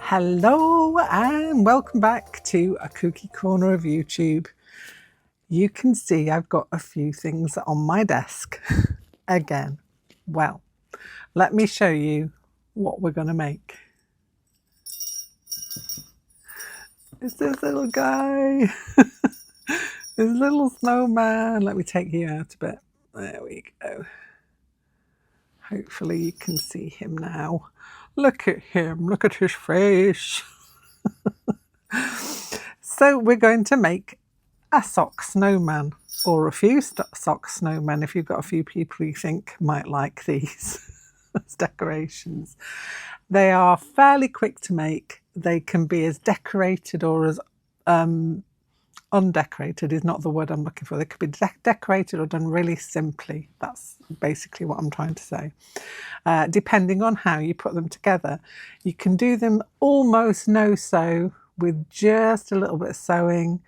Hello and welcome back to a Kooky corner of YouTube. You can see I've got a few things on my desk again. Well, let me show you what we're going to make. It's this little guy, this little snowman. Let me take you out a bit. There we go. Hopefully you can see him now. Look at him, look at his face. So we're going to make a sock snowman, or a few sock snowmen if you've got a few people you think might like these as decorations. They are fairly quick to make. They can be as decorated or as undecorated is not the word I'm looking for. They could be decorated or done really simply. That's basically what I'm trying to say. Depending on how you put them together. You can do them almost no-sew with just a little bit of sewing.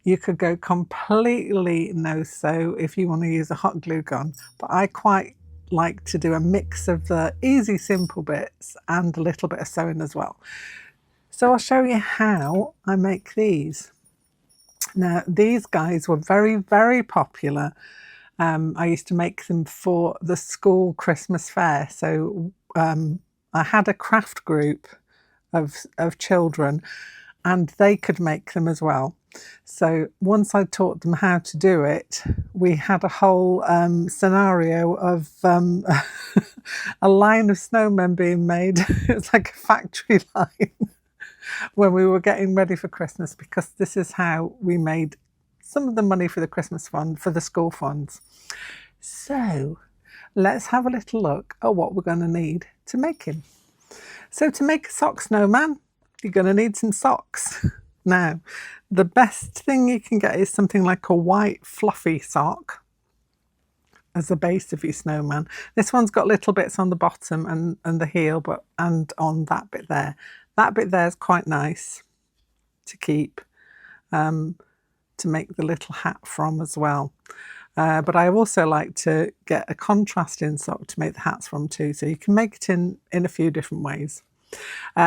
You could go completely no-sew if you want to use a hot glue gun, but I quite like to do a mix of the easy, simple bits and a little bit of sewing as well. So I'll show you how I make these. Now, these guys were very, very popular. I used to make them for the school Christmas fair. So I had a craft group of children, and they could make them as well. So once I taught them how to do it, we had a whole scenario of a line of snowmen being made. It's like a factory line when we were getting ready for Christmas, because this is how we made some of the money for the Christmas fund, for the school funds. So let's have a little look at what we're going to need to make him. So to make a sock snowman, you're going to need some socks. Now, the best thing you can get is something like a white fluffy sock as the base of your snowman. This one's got little bits on the bottom and the heel, and on that bit there. That bit there is quite nice to keep, to make the little hat from as well. But I also like to get a contrasting sock to make the hats from too. So you can make it in a few different ways.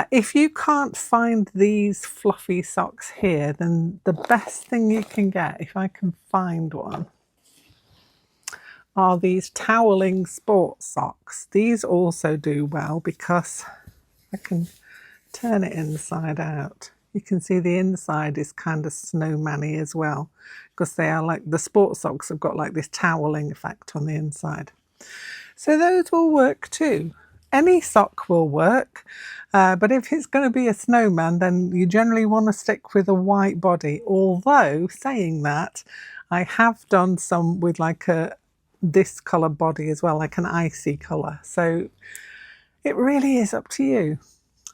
If you can't find these fluffy socks here, then the best thing you can get, if I can find one, are these toweling sports socks. These also do well because I can turn it inside out. You can see the inside is kind of snowman-y as well, because they are like, the sports socks have got like this toweling effect on the inside. So those will work too. Any sock will work, but if it's going to be a snowman, then you generally want to stick with a white body. Although, saying that, I have done some with like this colour body as well, like an icy colour. So it really is up to you.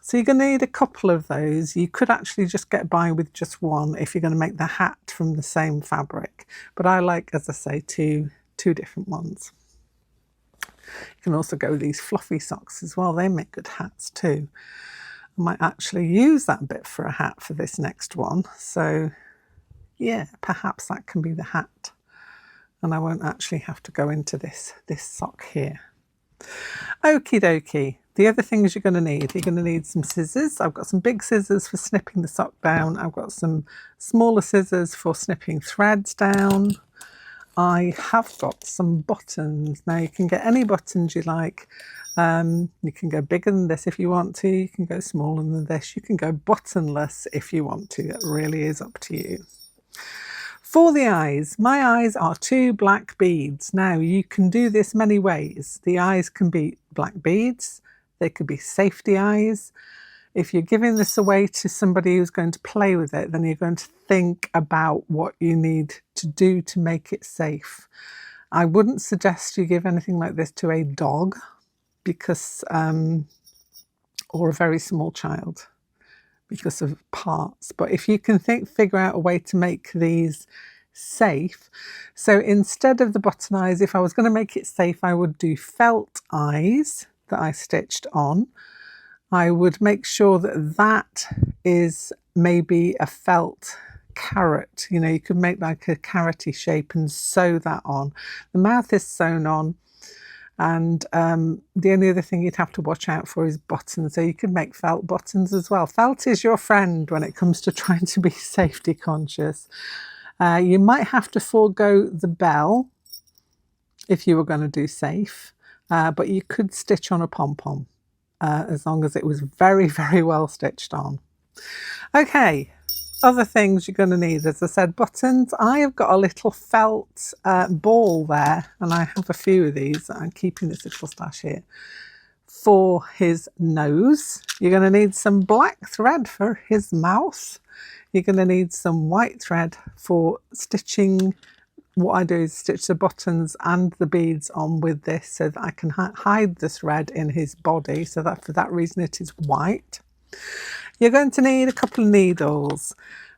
So you're going to need a couple of those. You could actually just get by with just one if you're going to make the hat from the same fabric. But I like, as I say, two different ones. You can also go with these fluffy socks as well. They make good hats too. I might actually use that bit for a hat for this next one. So yeah, perhaps that can be the hat. And I won't actually have to go into this sock here. Okie dokie. The other things you're going to need some scissors. I've got some big scissors for snipping the sock down. I've got some smaller scissors for snipping threads down. I have got some buttons. Now you can get any buttons you like. You can go bigger than this if you want to. You can go smaller than this. You can go buttonless if you want to. It really is up to you. For the eyes, my eyes are 2 black beads. Now you can do this many ways. The eyes can be black beads. They could be safety eyes. If you're giving this away to somebody who's going to play with it, then you're going to think about what you need to do to make it safe. I wouldn't suggest you give anything like this to a dog, because, or a very small child, because of parts. But if you can figure out a way to make these safe, so instead of the button eyes, if I was going to make it safe, I would do felt eyes that I stitched on. I would make sure that that is maybe a felt carrot. You know, you could make like a carroty shape and sew that on. The mouth is sewn on. And the only other thing you'd have to watch out for is buttons. So you could make felt buttons as well. Felt is your friend when it comes to trying to be safety conscious. You might have to forego the bell if you were going to do safe, but you could stitch on a pom-pom as long as it was very, very well stitched on. Okay, other things you're going to need, as I said, buttons. I have got a little felt ball there, and I have a few of these. I'm keeping this little stash here for his nose. You're going to need some black thread for his mouth. You're going to need some white thread for stitching. What I do is stitch the buttons and the beads on with this so that I can hide the thread in his body, so that for that reason it is white. You're going to need a couple of needles,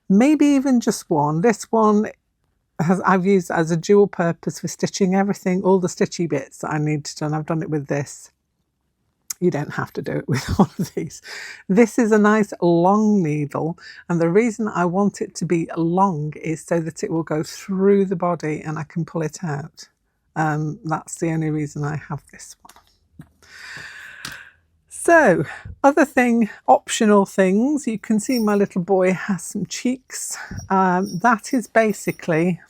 maybe even just one. This one I've used as a dual purpose for stitching everything, all the stitchy bits that I need to do, and I've done it with this. You don't have to do it with all of these. This is a nice long needle, and the reason I want it to be long is so that it will go through the body and I can pull it out. That's the only reason I have this one. So, optional things, you can see my little boy has some cheeks. That is basically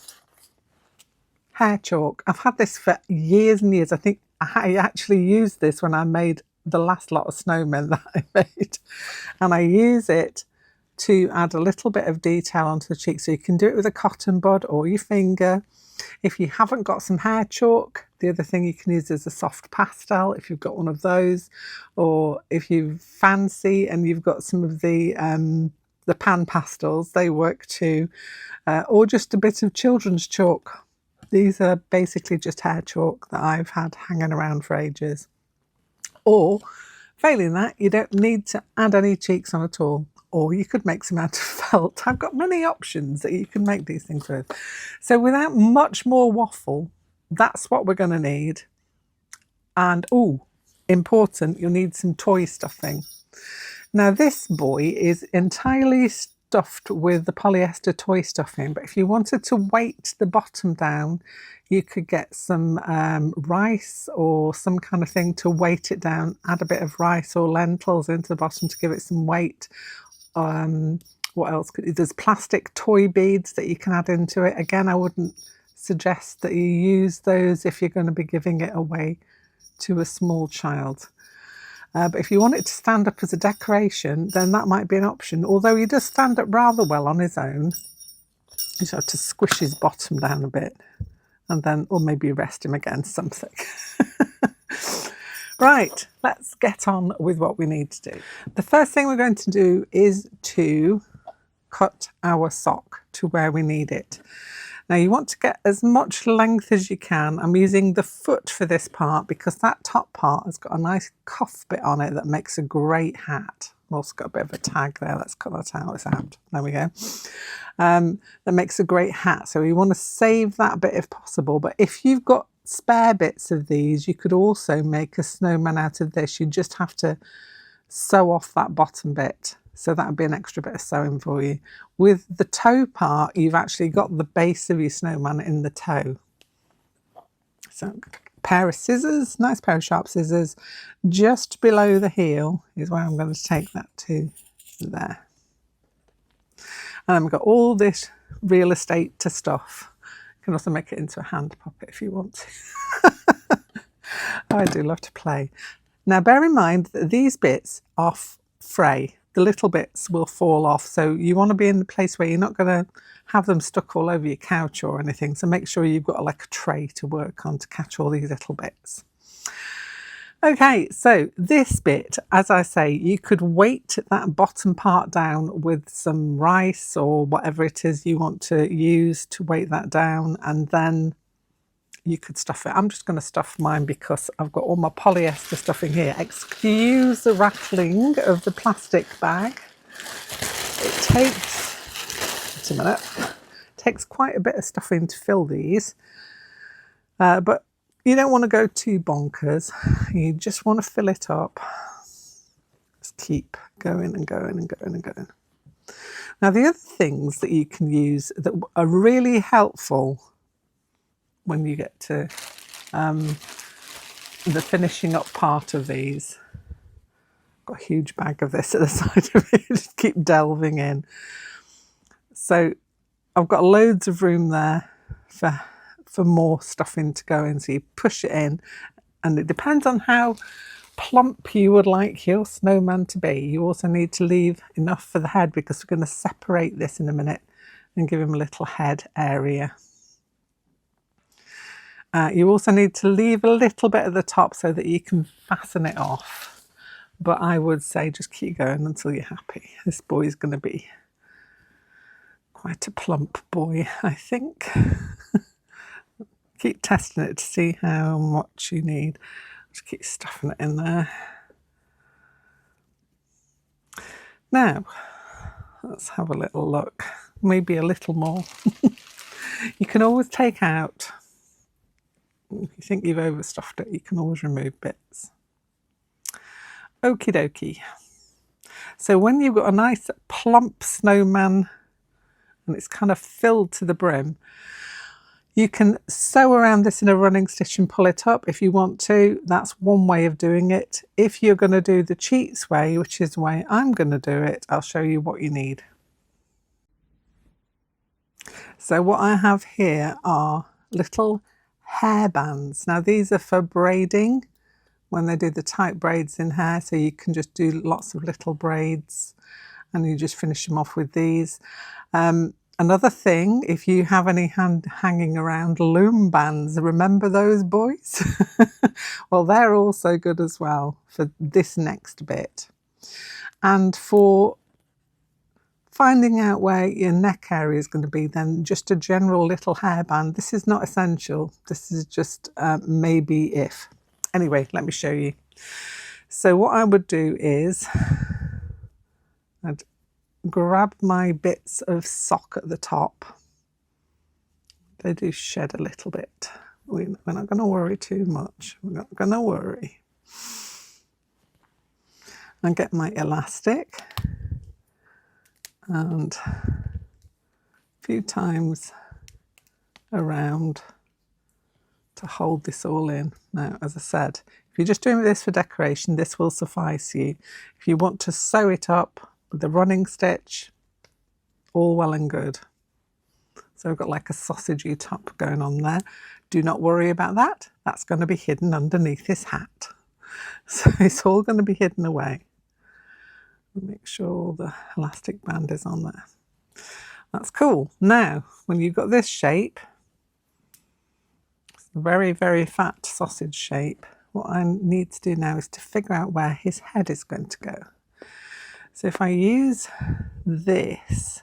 hair chalk. I've had this for years and years. I think I actually used this when I made the last lot of snowmen that I made, and I use it to add a little bit of detail onto the cheek. So you can do it with a cotton bud or your finger. If you haven't got some hair chalk, the other thing you can use is a soft pastel if you've got one of those, or if you fancy and you've got some of the pan pastels, they work too, or just a bit of children's chalk. These are basically just hair chalk that I've had hanging around for ages. Or, failing that, you don't need to add any cheeks on at all. Or you could make some out of felt. I've got many options that you can make these things with. So without much more waffle, that's what we're going to need. And, important, you'll need some toy stuffing. Now this boy is entirely stuffed with the polyester toy stuffing, but if you wanted to weight the bottom down, you could get some rice or some kind of thing to weight it down. Add a bit of rice or lentils into the bottom to give it some weight. What else? There's plastic toy beads that you can add into it. Again, I wouldn't suggest that you use those if you're going to be giving it away to a small child. But if you want it to stand up as a decoration, then that might be an option. Although he does stand up rather well on his own. You just have to squish his bottom down a bit, and then, or maybe rest him against something. Right, let's get on with what we need to do. The first thing we're going to do is to cut our sock to where we need it. Now you want to get as much length as you can. I'm using the foot for this part because that top part has got a nice cuff bit on it that makes a great hat. I've also got a bit of a tag there. Let's cut that out. There we go. That makes a great hat. So you want to save that bit if possible. But if you've got spare bits of these, you could also make a snowman out of this. You just have to sew off that bottom bit. So that would be an extra bit of sewing for you. With the toe part, you've actually got the base of your snowman in the toe. So a pair of scissors, nice pair of sharp scissors, just below the heel is where I'm going to take that to there. And I've got all this real estate to stuff. You can also make it into a hand puppet if you want to. I do love to play. Now bear in mind that these bits are fray. The little bits will fall off, so you want to be in the place where you're not going to have them stuck all over your couch or anything. So make sure you've got like a tray to work on to catch all these little bits. Okay, so this bit, as I say, you could weight that bottom part down with some rice or whatever it is you want to use to weight that down, and then you could stuff it. I'm just going to stuff mine because I've got all my polyester stuffing here. Excuse the rattling of the plastic bag. It takes quite a bit of stuffing to fill these, but you don't want to go too bonkers. You just want to fill it up. Just keep going and going and going and going. Now the other things that you can use that are really helpful when you get to the finishing up part of these. Got a huge bag of this at the side of it, just keep delving in. So I've got loads of room there for more stuffing to go in. So you push it in, and it depends on how plump you would like your snowman to be. You also need to leave enough for the head, because we're going to separate this in a minute and give him a little head area. You also need to leave a little bit at the top so that you can fasten it off. But I would say just keep going until you're happy. This boy is going to be quite a plump boy, I think. Keep testing it to see how much you need. Just keep stuffing it in there. Now, let's have a little look. Maybe a little more. You can always take out, if you think you've overstuffed it, you can always remove bits. Okie dokie. So when you've got a nice plump snowman and it's kind of filled to the brim, you can sew around this in a running stitch and pull it up if you want to. That's one way of doing it. If you're going to do the cheats way, which is the way I'm going to do it, I'll show you what you need. So what I have here are little hair bands. Now these are for braiding, when they do the tight braids in hair, so you can just do lots of little braids and you just finish them off with these. Another thing, if you have any hanging around loom bands, remember those, boys? Well, they're also good as well for this next bit. And for finding out where your neck area is going to be, then just a general little hairband. This is not essential. This is just maybe if. Anyway, let me show you. So what I would do is I'd grab my bits of sock at the top. They do shed a little bit. We're not going to worry too much. We're not going to worry. And get my elastic and a few times around to hold this all in. Now, as I said, if you're just doing this for decoration, this will suffice you. If you want to sew it up with the running stitch, all well and good. So I've got like a sausagey top going on there. Do not worry about that. That's going to be hidden underneath his hat. So it's all going to be hidden away. Make sure all the elastic band is on there. That's cool. Now, when you've got this shape, it's a very, very fat sausage shape, what I need to do now is to figure out where his head is going to go. So if I use this,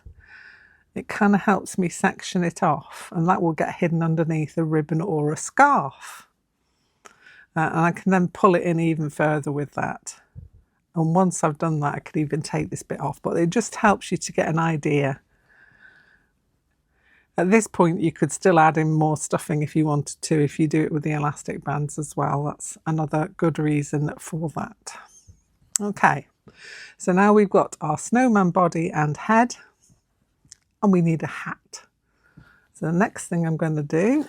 it kind of helps me section it off, and that will get hidden underneath a ribbon or a scarf. And I can then pull it in even further with that. And once I've done that, I could even take this bit off, but it just helps you to get an idea. At this point, you could still add in more stuffing if you wanted to, if you do it with the elastic bands as well. That's another good reason for that. Okay, so now we've got our snowman body and head, and we need a hat. So the next thing I'm going to do,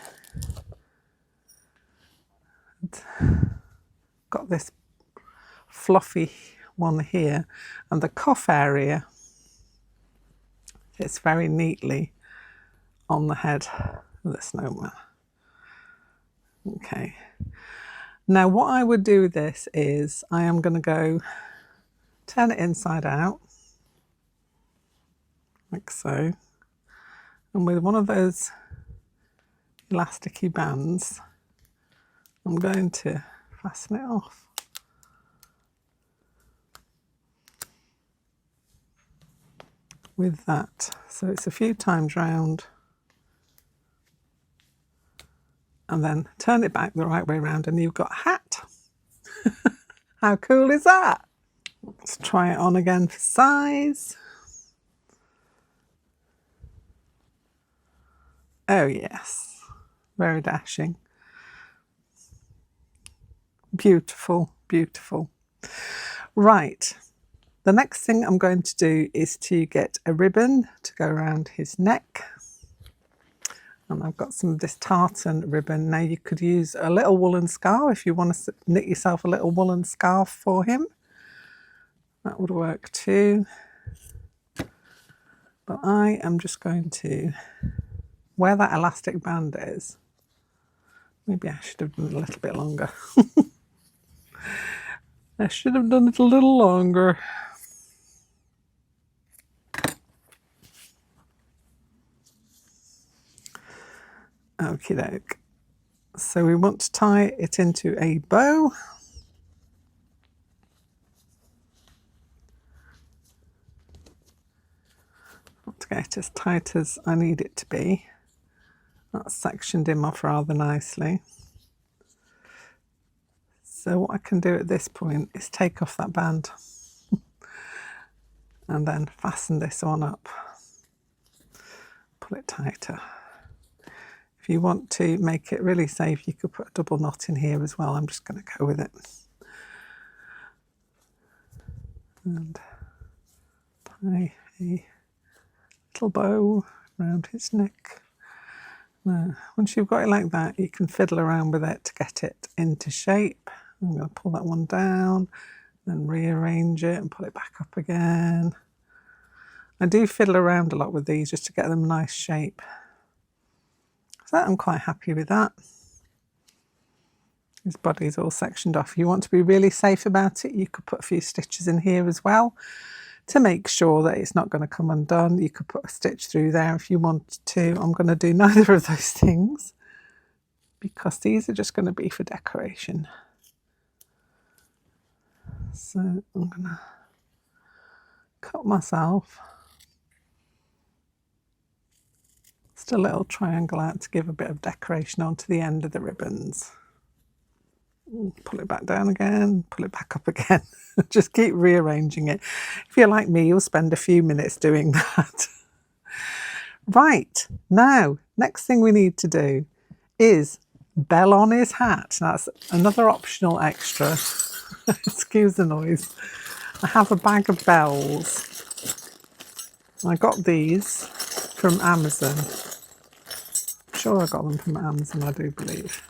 got this fluffy one here, and the cuff area fits very neatly on the head of the snowman. Okay, now what I would do with this is I am going to go turn it inside out like so, and with one of those elasticy bands I'm going to fasten it off. With that, so it's a few times round and then turn it back the right way around and you've got a hat. How cool is that? Let's try it on again for size. Oh yes, very dashing. Beautiful, beautiful. Right. The next thing I'm going to do is to get a ribbon to go around his neck. And I've got some of this tartan ribbon. Now you could use a little woolen scarf if you want to knit yourself a little woolen scarf for him. That would work too. But I am just going to, where that elastic band is, maybe I should have done it a little bit longer. I should have done it a little longer. Okie doke. So we want to tie it into a bow. Want to get it as tight as I need it to be. That's sectioned him off rather nicely. So what I can do at this point is take off that band and then fasten this one up. Pull it tighter. If you want to make it really safe, you could put a double knot in here as well. I'm just going to go with it. And tie a little bow around his neck. Now, once you've got it like that, you can fiddle around with it to get it into shape. I'm going to pull that one down, then rearrange it and pull it back up again. I do fiddle around a lot with these just to get them a nice shape. So I'm quite happy with that. His body's all sectioned off. If you want to be really safe about it, you could put a few stitches in here as well to make sure that it's not going to come undone. You could put a stitch through there if you want to. I'm going to do neither of those things because these are just going to be for decoration. So I'm going to cut myself just a little triangle out to give a bit of decoration onto the end of the ribbons. Pull it back down again, pull it back up again. Just keep rearranging it. If you're like me, you'll spend a few minutes doing that. Right, now, next thing we need to do is bell on his hat. That's another optional extra. Excuse the noise. I have a bag of bells. I got these from Amazon. I'm sure I got them from Amazon, I do believe.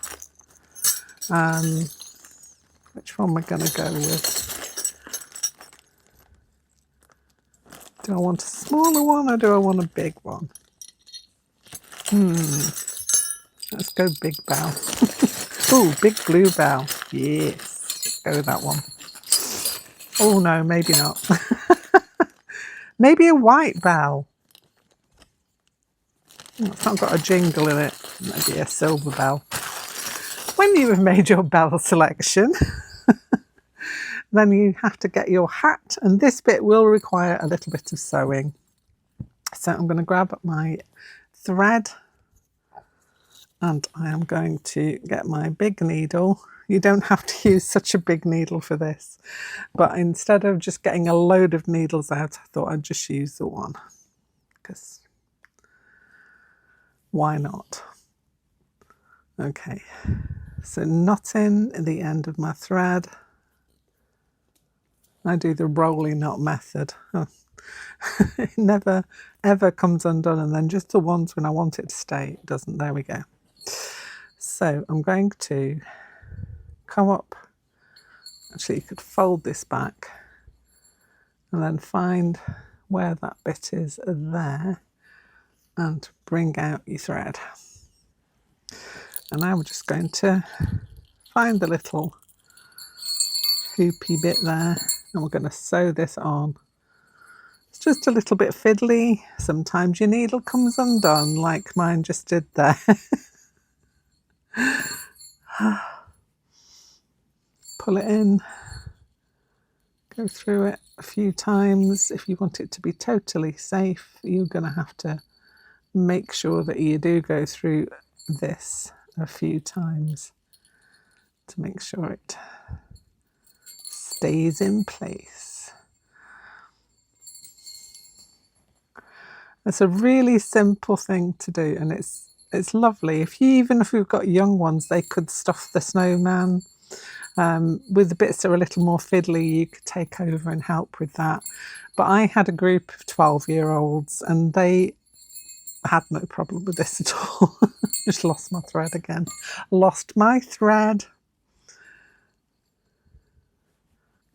Which one am I going to go with? Do I want a smaller one or do I want a big one? Let's go big bell. Ooh, big blue bell. Yes, let's go with that one. Oh no, maybe not. Maybe a white bell. It's not got a jingle in it. Maybe a silver bell. When you have made your bell selection, then you have to get your hat, and this bit will require a little bit of sewing. So I'm going to grab my thread and I am going to get my big needle. You don't have to use such a big needle for this, but instead of just getting a load of needles out, I thought I'd just use the one, because why not? Okay, so knotting the end of my thread. I do the rolling knot method. Oh. It never ever comes undone, and then just the ones when I want it to stay, it doesn't. There we go. So I'm going to come up. Actually, you could fold this back and then find where that bit is there and bring out your thread. And now we're just going to find the little hoopy bit there, and we're going to sew this on. It's just a little bit fiddly. Sometimes your needle comes undone, like mine just did there. Pull it in, go through it a few times. If you want it to be totally safe, you're going to have to make sure that you do go through this a few times to make sure it stays in place. It's a really simple thing to do, and it's lovely. Even if we've got young ones, they could stuff the snowman. With the bits that are a little more fiddly, you could take over and help with that. But I had a group of 12-year-olds, and they had no problem with this at all. Just lost my thread again. Lost my thread.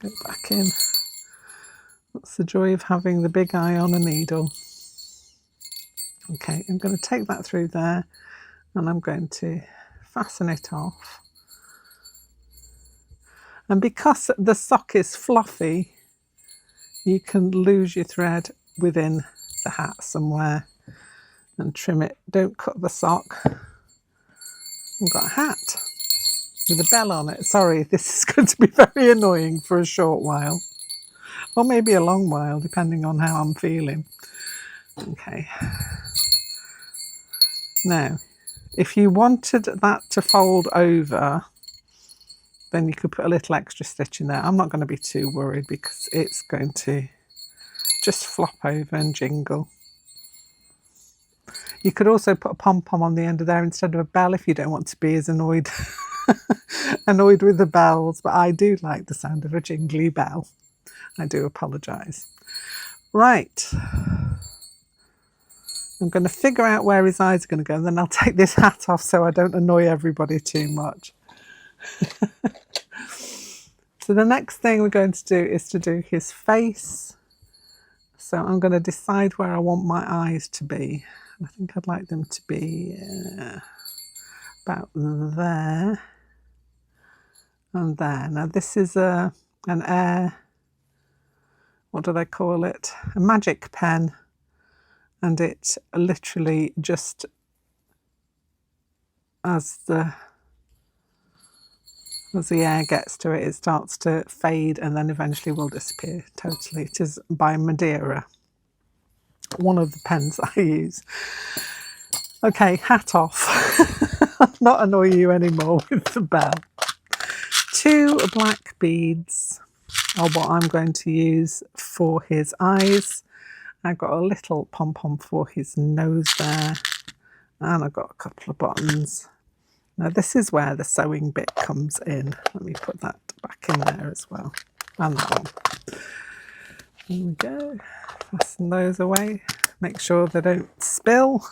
Go back in. That's the joy of having the big eye on a needle. Okay, I'm going to take that through there and I'm going to fasten it off. And because the sock is fluffy, you can lose your thread within the hat somewhere and trim it. Don't cut the sock. I've got a hat with a bell on it. Sorry, this is going to be very annoying for a short while, or maybe a long while, depending on how I'm feeling. Okay. Now, if you wanted that to fold over, then you could put a little extra stitch in there. I'm not going to be too worried because it's going to just flop over and jingle. You could also put a pom-pom on the end of there instead of a bell if you don't want to be as annoyed with the bells, but I do like the sound of a jingly bell. I do apologise. Right. I'm going to figure out where his eyes are going to go, and then I'll take this hat off so I don't annoy everybody too much. So the next thing we're going to do is to do his face. So I'm going to decide where I want my eyes to be. I think I'd like them to be about there and there. Now this is an air, what do they call it? A magic pen, and it literally just, as the air gets to it, it starts to fade and then eventually will disappear totally. It is by Madeira, one of the pens I use. Okay, hat off. I'll not annoy you anymore with the bell. 2 black beads are what I'm going to use for his eyes. I've got a little pom-pom for his nose there, and I've got a couple of buttons. Now this is where the sewing bit comes in. Let me put that back in there as well. And that one. There we go. Fasten those away. Make sure they don't spill.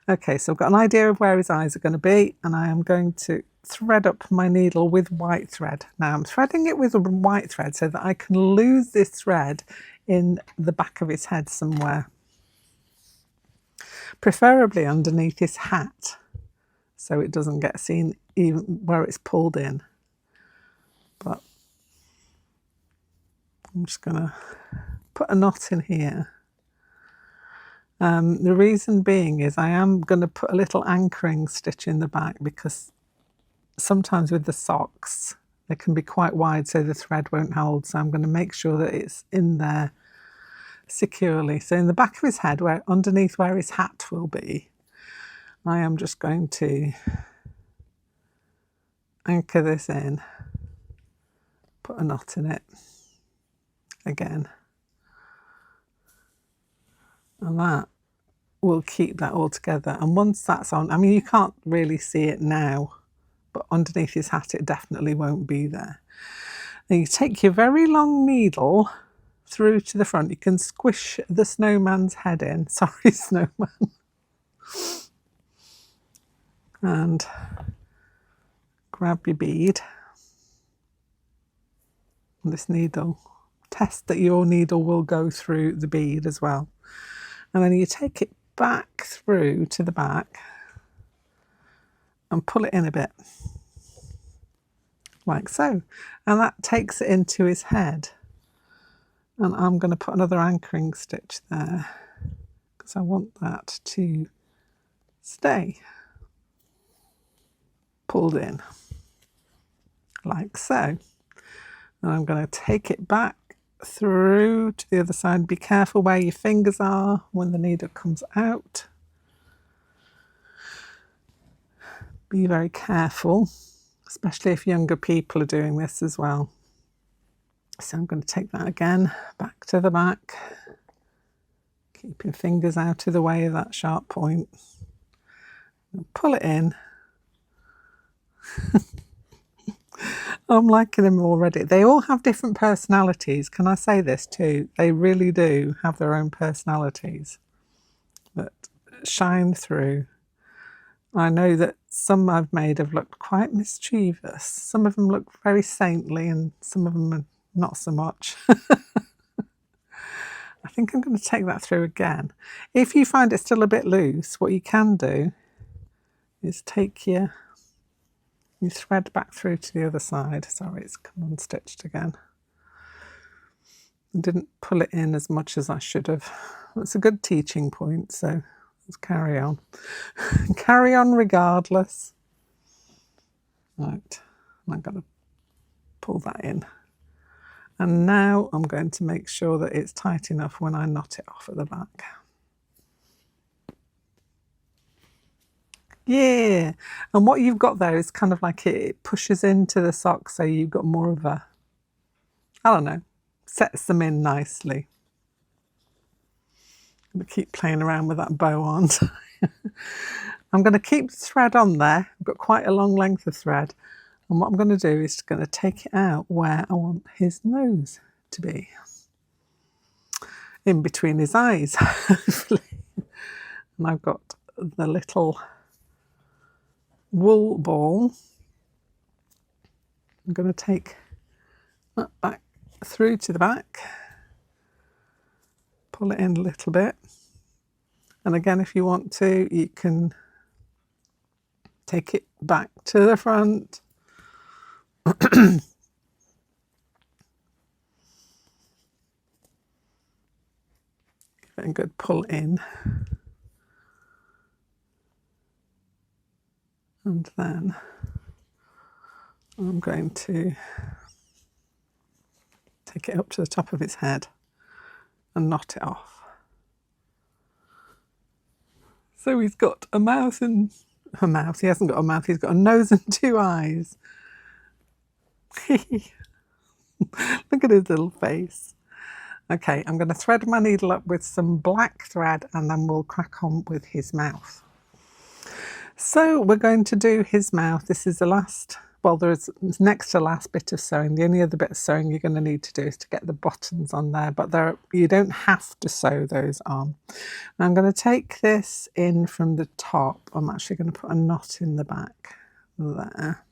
Okay, so I've got an idea of where his eyes are going to be, and I am going to thread up my needle with white thread. Now I'm threading it with a white thread so that I can lose this thread in the back of his head somewhere. Preferably underneath his hat, so it doesn't get seen even where it's pulled in. But I'm just going to put a knot in here. The reason being is I am going to put a little anchoring stitch in the back, because sometimes with the socks they can be quite wide so the thread won't hold, so I'm going to make sure that it's in there securely. So in the back of his head, where underneath where his hat will be, I am just going to anchor this in, put a knot in it again, and that will keep that all together. And once that's on, I mean, you can't really see it now, but underneath his hat it definitely won't be there. Then you take your very long needle through to the front. You can squish the snowman's head in. Sorry, snowman. And grab your bead. And this needle. Test that your needle will go through the bead as well. And then you take it back through to the back and pull it in a bit, like so. And that takes it into his head. And I'm going to put another anchoring stitch there because I want that to stay pulled in, like so. And I'm going to take it back through to the other side. Be careful where your fingers are when the needle comes out. Be very careful, especially if younger people are doing this as well. So I'm going to take that again back to the back, keeping fingers out of the way of that sharp point. Pull it in. I'm liking them already. They all have different personalities. Can I say this too? They really do have their own personalities. that shine through. I know that some I've made have looked quite mischievous. Some of them look very saintly and some of them are not so much. I think I'm going to take that through again. If you find it still a bit loose, what you can do is take your thread back through to the other side. Sorry, it's come unstitched again. I didn't pull it in as much as I should have. It's a good teaching point, so let's carry on. Carry on regardless. Right, I'm going to pull that in. And now I'm going to make sure that it's tight enough when I knot it off at the back. Yeah, and what you've got there is kind of like it pushes into the sock, so you've got more of a, I don't know, sets them in nicely. I'm going to keep playing around with that bow on. I'm going to keep the thread on there. I've got quite a long length of thread. And what I'm going to do is going to take it out where I want his nose to be. In between his eyes, hopefully. And I've got the little wool ball. I'm going to take that back through to the back. Pull it in a little bit. And again, if you want to, you can take it back to the front. Give it a good pull in. And then I'm going to take it up to the top of his head and knot it off. So he's got a mouth and a mouth. He hasn't got a mouth, he's got a nose and two eyes. Look at his little face. Okay, I'm going to thread my needle up with some black thread and then we'll crack on with his mouth. So we're going to do his mouth. This is the last, well, there's next to last bit of sewing. The only other bit of sewing you're going to need to do is to get the buttons on there, but you don't have to sew those on. Now I'm going to take this in from the top. I'm actually going to put a knot in the back there.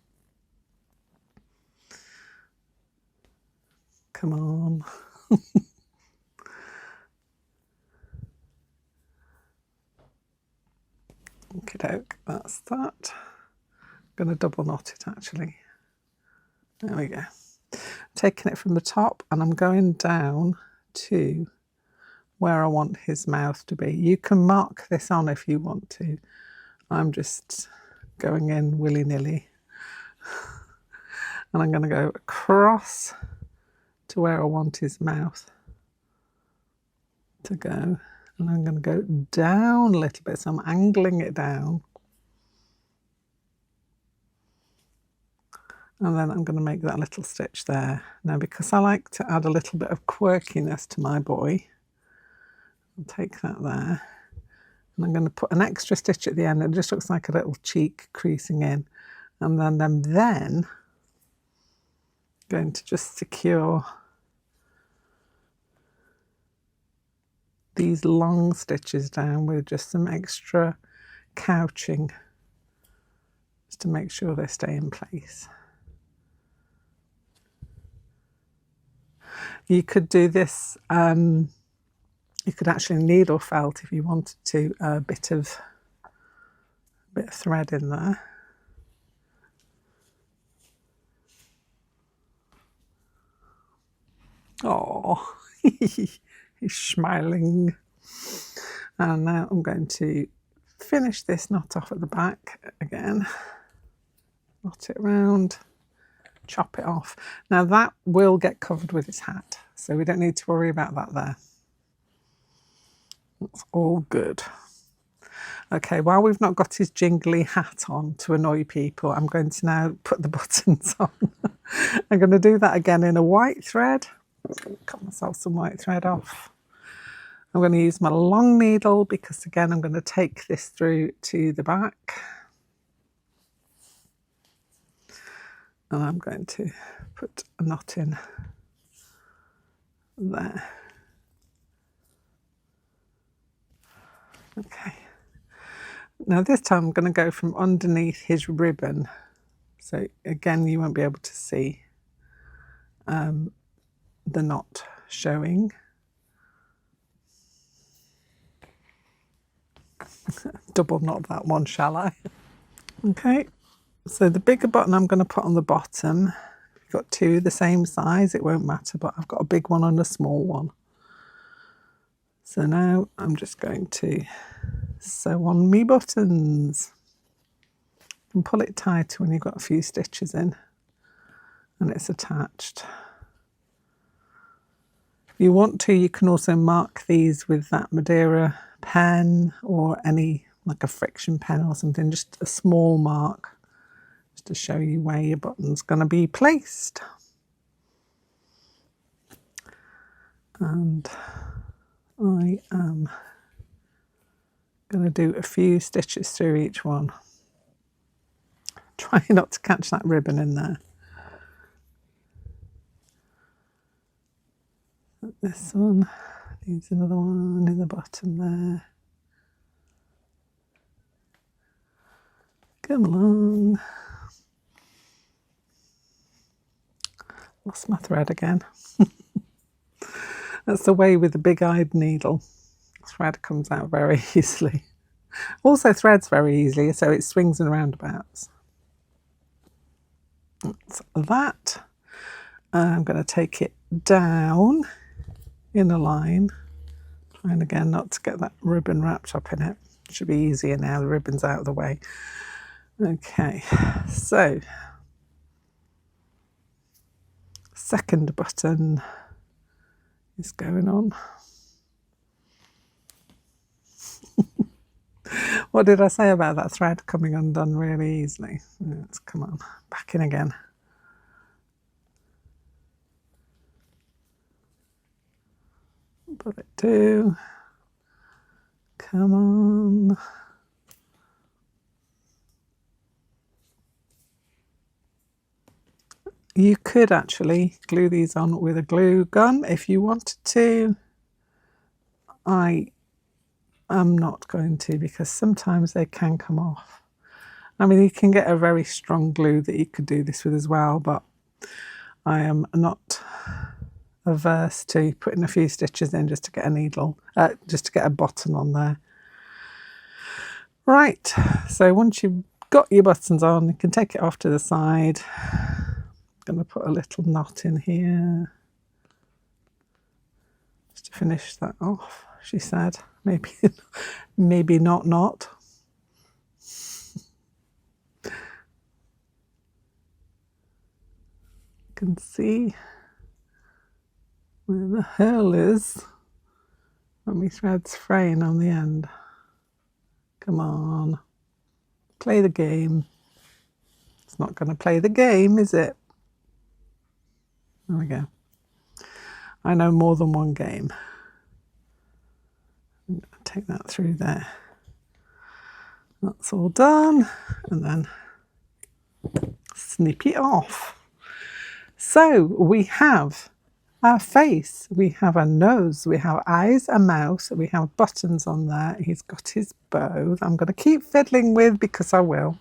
Come on. Okey-doke, that's that. I'm going to double knot it actually. There we go. Taking it from the top and I'm going down to where I want his mouth to be. You can mark this on if you want to. I'm just going in willy-nilly. And I'm going to go across to where I want his mouth to go. And I'm going to go down a little bit, so I'm angling it down. And then I'm going to make that little stitch there. Now, because I like to add a little bit of quirkiness to my boy, I'll take that there. And I'm going to put an extra stitch at the end. It just looks like a little cheek creasing in. And then I'm going to just secure these long stitches down with just some extra couching, just to make sure they stay in place. You could do this, you could actually needle felt if you wanted to, a bit of thread in there. Oh, he's smiling. And now I'm going to finish this knot off at the back again. Knot it round, chop it off. Now that will get covered with his hat, so we don't need to worry about that there. That's all good. Okay, while we've not got his jingly hat on to annoy people, I'm going to now put the buttons on. I'm going to do that again in a white thread. Cut myself some white thread off. I'm going to use my long needle because again I'm going to take this through to the back. And I'm going to put a knot in there. Okay. Now this time I'm going to go from underneath his ribbon. So again, you won't be able to see the knot showing. Double knot that one, shall I? Okay, so the bigger button I'm going to put on the bottom. If you've got two the same size, it won't matter, but I've got a big one and a small one. So now I'm just going to sew on me buttons. And pull it tight when you've got a few stitches in and it's attached. If you want to, you can also mark these with that Madeira pen or any, like a friction pen or something, just a small mark, just to show you where your button's going to be placed. And I am going to do a few stitches through each one. Try not to catch that ribbon in there. This one needs another one in the bottom there. Come along. Lost my thread again. That's the way with the big-eyed needle. Thread comes out very easily. Also threads very easily, so it swings and roundabouts. That's that. I'm going to take it down in a line. Trying again not to get that ribbon wrapped up in it. Should be easier now, the ribbon's out of the way. Okay, so second button is going on. What did I say about that thread coming undone really easily? Let's come on, back in again. Pull it to. Come on. You could actually glue these on with a glue gun if you wanted to. I am not going to, because sometimes they can come off. I mean, you can get a very strong glue that you could do this with as well, but I am not averse to putting a few stitches in just to get a needle, just to get a button on there. Right, so once you've got your buttons on, you can take it off to the side. I'm going to put a little knot in here just to finish that off, she said. Maybe not knot. You can see where the hell is when my thread's fraying on the end. Come on, play the game. It's not going to play the game, is it? There we go. I know more than one game. Take that through there. That's all done, and then snip it off. So we have our face, we have a nose, we have eyes, a mouth, we have buttons on there. He's got his bow. I'm going to keep fiddling with, because I will.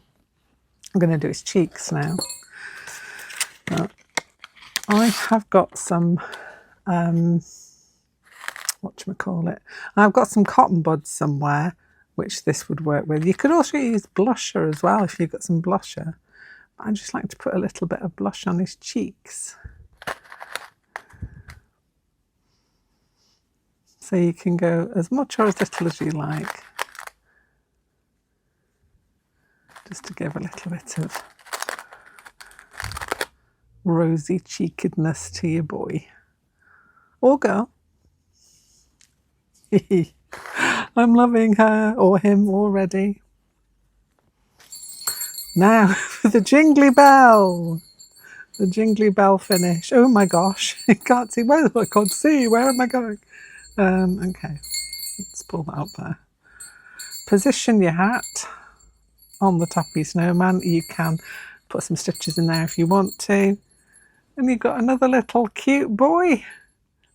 I'm going to do his cheeks now. I have got some, whatchamacallit, I've got some cotton buds somewhere, which this would work with. You could also use blusher as well if you've got some blusher. I just like to put a little bit of blush on his cheeks. So you can go as much or as little as you like, just to give a little bit of rosy cheekedness to your boy or girl. I'm loving her or him already. Now for the jingly bell. The jingly bell finish. Oh my gosh, I can't see. Where I can't see. Where am I going? Okay, let's pull that up there. Position your hat on the top of your snowman. You can put some stitches in there if you want to. And you've got another little cute boy.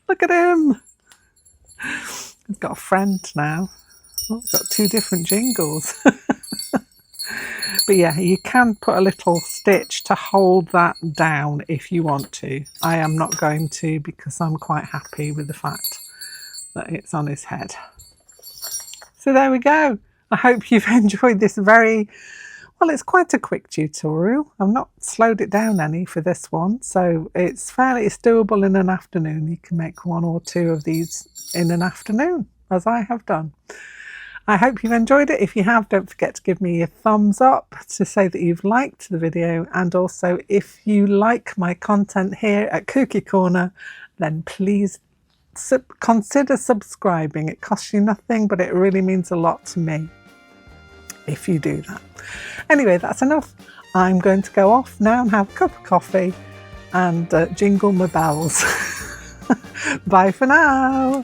Look at him. He's got a friend now. Oh, we've got two different jingles. But yeah, you can put a little stitch to hold that down if you want to. I am not going to because I'm quite happy with the fact that it's on his head. So there we go. I hope you've enjoyed this well, it's quite a quick tutorial. I've not slowed it down any for this one, so it's doable in an afternoon. You can make one or two of these in an afternoon, as I have done. I hope you've enjoyed it. If you have, don't forget to give me a thumbs up to say that you've liked the video, and also if you like my content here at Kooky Corner, then please consider subscribing. It costs you nothing, but it really means a lot to me if you do that. Anyway, that's enough. I'm going to go off now and have a cup of coffee and jingle my bells. Bye for now.